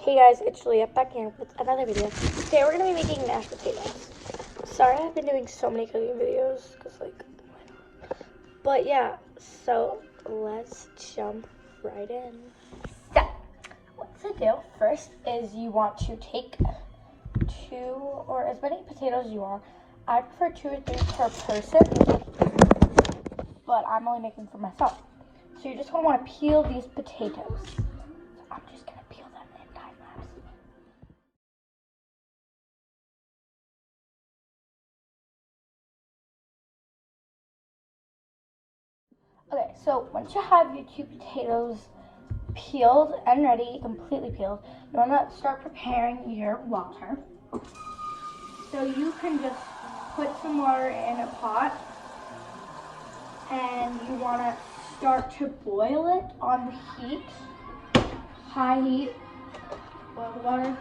Hey guys, it's Juliet back here with another video. Today we're going to be making mashed potatoes. Sorry I've been doing so many cooking videos, because but yeah, so let's jump right in. So, what to do first is you want to take 2 or as many potatoes you want. I prefer 2 or 3 per person, but I'm only making for myself. So you're just going to want to peel these potatoes. So I'm just going to peel them in time lapse. Okay, so once you have your 2 potatoes peeled and ready, completely peeled, you want to start preparing your water. So you can just put some water in a pot, and you want to start to boil it on the heat, high heat, boil the water.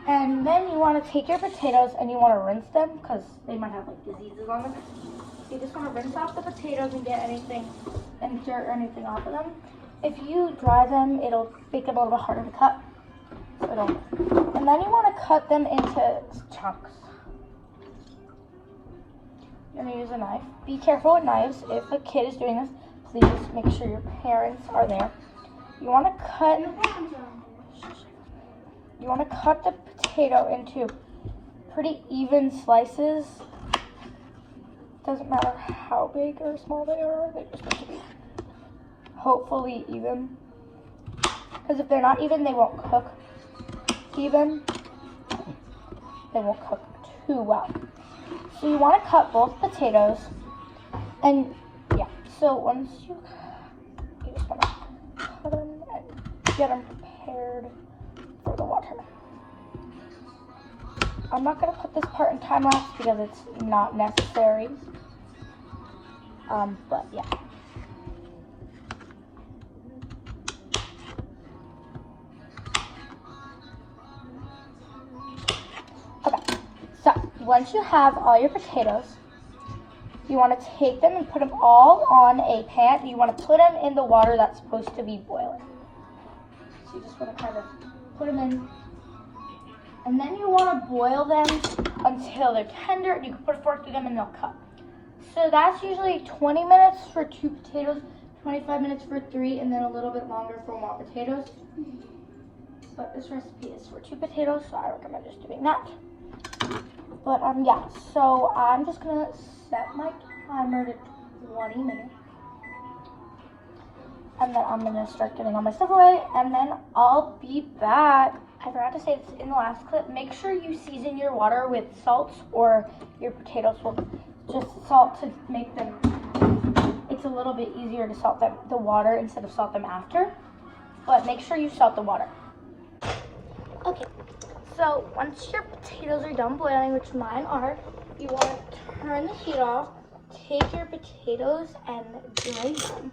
And then you want to take your potatoes and you want to rinse them because they might have like diseases on them. So you just want to rinse off the potatoes and get anything, any dirt or anything off of them. If you dry them, it'll make them a little bit harder to cut. And then you want to cut them into chunks. You're going to use a knife. Be careful with knives. If a kid is doing this, please make sure your parents are there. You want to cut the potato into pretty even slices. Doesn't matter how big or small they are, they're just supposed to be hopefully even. Because if they're not even, they won't cook even. They won't cook too well. So you want to cut both potatoes, and yeah, so once you just want to cut them and get them prepared for the water. I'm not going to put this part in time lapse because it's not necessary, but yeah. Okay, so once you have all your potatoes, you want to take them and put them all on a pan. You want to put them in the water that's supposed to be boiling. So you just want to kind of put them in. And then you want to boil them until they're tender, and you can put a fork through them and they'll cut. So that's usually 20 minutes for 2 potatoes, 25 minutes for 3, and then a little bit longer for more potatoes. But this recipe is for 2 potatoes, so I recommend just doing that. But yeah, so I'm just gonna set my timer to 20 minutes. And then I'm gonna start getting all my stuff away, and then I'll be back. I forgot to say this in the last clip. Make sure you season your water with salt, or your potatoes will just salt to make them. It's a little bit easier to salt them, the water, instead of salt them after. But make sure you salt the water. Okay, so once your potatoes are done boiling, which mine are, you want to turn the heat off, take your potatoes and drain them.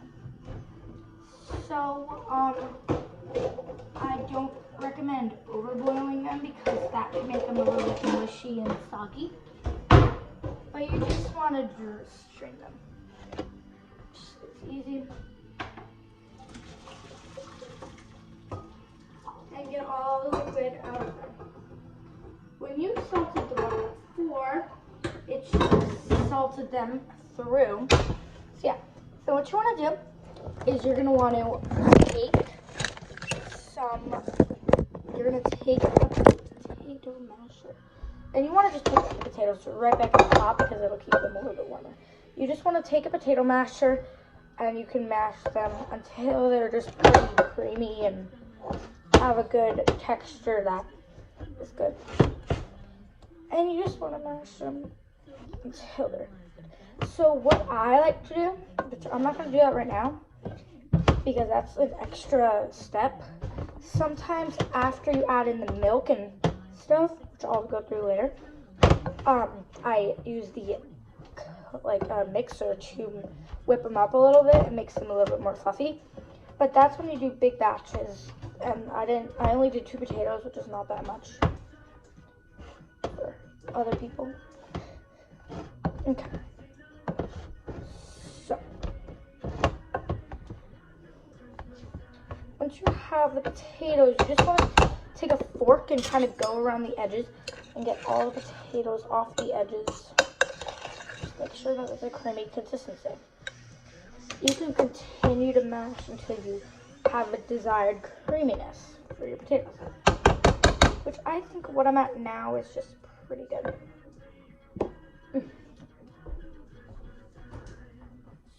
So, I don't recommend overboiling them because that can make them a little bit mushy and soggy. But you just want to strain them. It's easy. And get all the liquid out of them. When you salted the water before, it just salted them through. So yeah, so what you want to do is you're going to want to take a potato masher. And you want to just put the potatoes right back on top because it'll keep them a little bit warmer. You just want to take a potato masher and you can mash them until they're just pretty creamy and have a good texture that is good. And you just want to mash them until they're good. So what I like to do, which I'm not going to do that right now because that's an extra step. Sometimes after you add in the milk and stuff, which I'll go through later, I use the mixer to whip them up a little bit and makes them a little bit more fluffy. But that's when you do big batches, and I only did 2 potatoes, which is not that much for other people. Okay. So once you have the potatoes, you just want to fork and kind of go around the edges and get all the potatoes off the edges. Just make sure that it's a creamy consistency. You can continue to mash until you have a desired creaminess for your potatoes, which I think what I'm at now is just pretty good.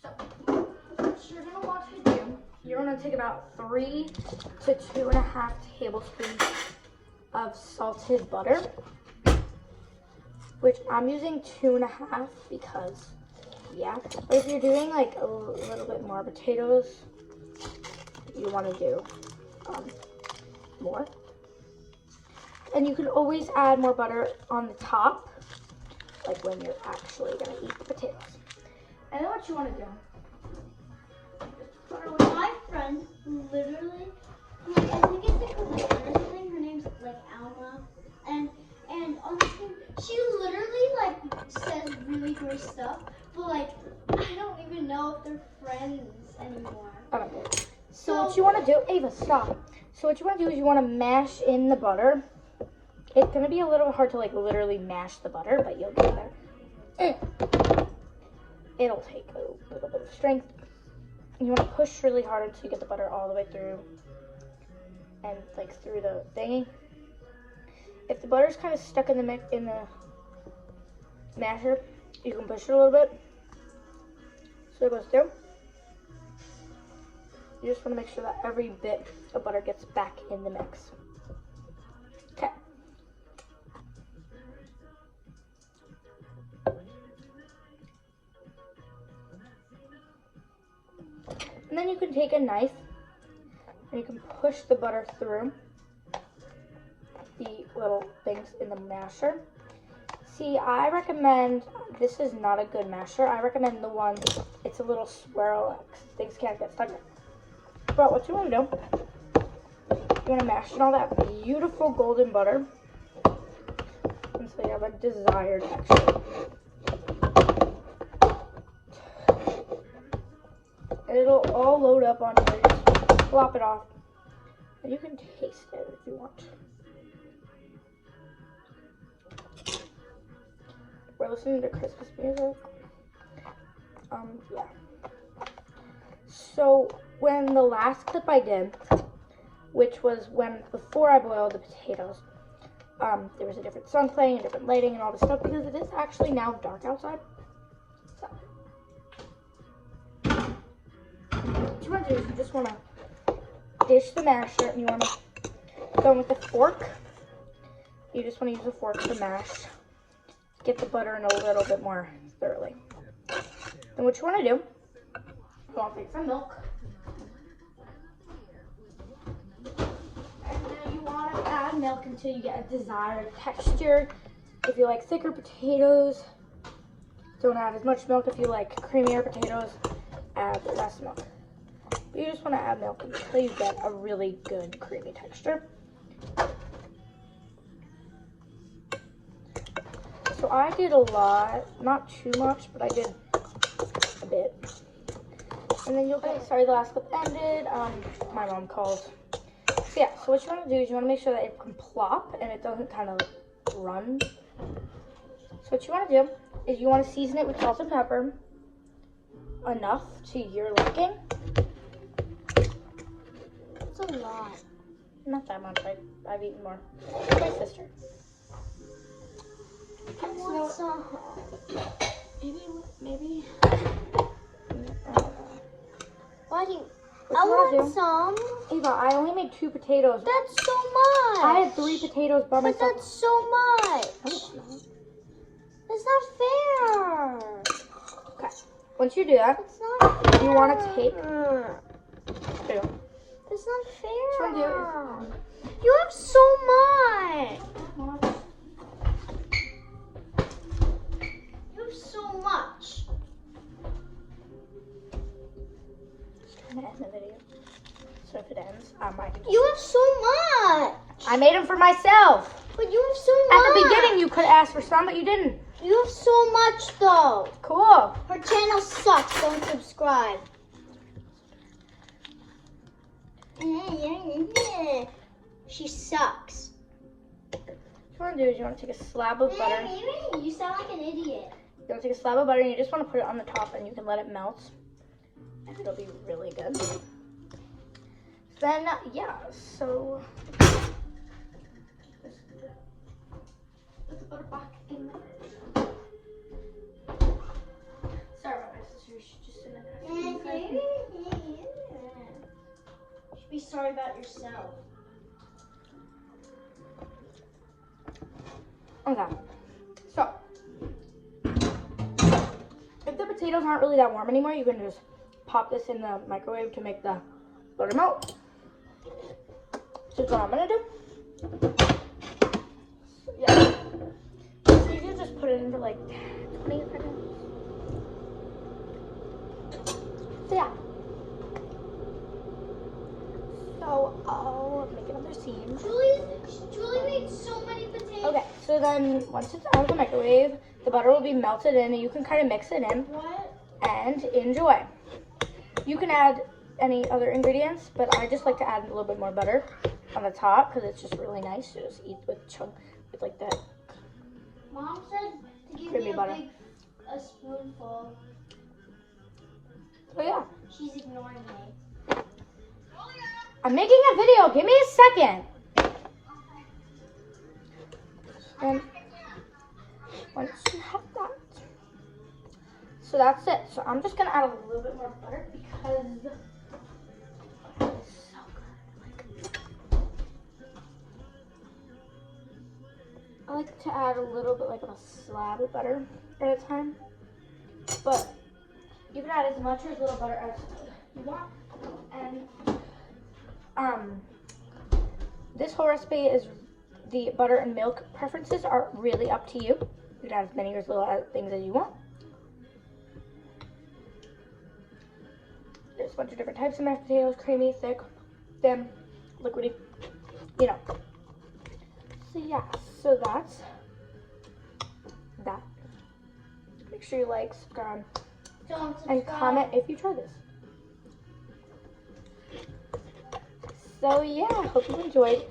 So, what you're going to want to do, you're going to take about 3 to 2.5 tablespoons of salted butter, which I'm using 2.5 because, yeah. But if you're doing like a little bit more potatoes, you want to do more. And you can always add more butter on the top, like when you're actually going to eat the potatoes. And then what you want to do, My friend literally, like, I think it's because of her thing. Her name's like Alma, and on the screen, she literally like says really gross stuff, but like I don't even know if they're friends anymore. okay. So what you want to do, Ava, stop. So what you want to do is you want to mash in the butter. It's going to be a little hard to like literally mash the butter, but you'll get there. It'll take a little bit of strength. You want to push really hard until you get the butter all the way through and like through the thingy. If the butter's kind of stuck in the masher, you can push it a little bit so it goes through. You just want to make sure that every bit of butter gets back in the mix. Okay. And then you can take a knife and you can push the butter through the little things in the masher. See, I recommend, this is not a good masher. I recommend the one, it's a little swirl, things can't get stuck in. But what you want to do, you want to mash in all that beautiful golden butter until you have a desired texture. It'll all load up on here. Just flop it off. And you can taste it if you want. We're listening to Christmas music. Yeah. So when the last clip I did, which was before I boiled the potatoes, there was a different song playing, a different lighting, and all this stuff because it is actually now dark outside. So what you want to do is you just want to dish the masher, and you want to go in with a fork. You just want to use a fork to mash. Get the butter in a little bit more thoroughly. Then what you want to do, you want to take some milk. And then you want to add milk until you get a desired texture. If you like thicker potatoes, don't add as much milk. If you like creamier potatoes, add less milk. You just want to add milk until you get a really good creamy texture. So I did a lot, not too much, but I did a bit. And then you'll get, sorry, the last clip ended. My mom called. So yeah, so what you want to do is you want to make sure that it can plop and it doesn't kind of run. So what you want to do is you want to season it with salt and pepper, enough to your liking. It's a lot. Not that much, I've eaten more. My sister. I want some. Maybe. Why do you? What I you wanna want do? some. Ava, I only made 2 potatoes. That's so much. I had 3 potatoes by But myself. that's so much. That's not fair. Okay. Once you do that, It's not fair. you want to take. It's not fair. What you You have so much. You have so much. Just trying to end the video. So if it ends, I might. You have so much. I made them for myself. But you have so At much. the beginning, you could ask for some, but you didn't. You have so much though. Cool. Her channel sucks. Don't subscribe. She sucks. What you want to do is you want to take a slab of butter. You sound like an idiot. You want to take a slab of butter and you just want to put it on the top and you can let it melt. And it'll be really good. Then, yeah, so put the butter back in there. Sorry about my sister, she's just in there. You should be sorry about yourself. Okay, so if the potatoes aren't really that warm anymore, you can just pop this in the microwave to make the butter melt. So what I'm gonna do. So, yeah. So you can just put it in for like 20 seconds. So yeah. So I'll make another seam. Julie made so many potatoes. Okay, so then once it's out of the microwave, the butter will be melted in and you can kind of mix it in What? and enjoy. You can add any other ingredients, but I just like to add a little bit more butter on the top because it's just really nice to just eat with like that. Mom said to give Creamy me butter. a spoonful. So yeah, She's ignoring me. I'm making a video. Give me a second. And once you have that, so that's it. So I'm just gonna add a little bit more butter because it's so good. I like to add a little bit like of a slab of butter at a time, but you can add as much or as little butter as you want. And this whole recipe is the butter and milk preferences are really up to you. You can add as many or as little things as you want. There's a bunch of different types of mashed potatoes: creamy, thick, thin, liquidy, you know. So yeah, so that's that. Make sure you like, subscribe, Don't and subscribe. comment if you try this. So yeah, hope you enjoyed.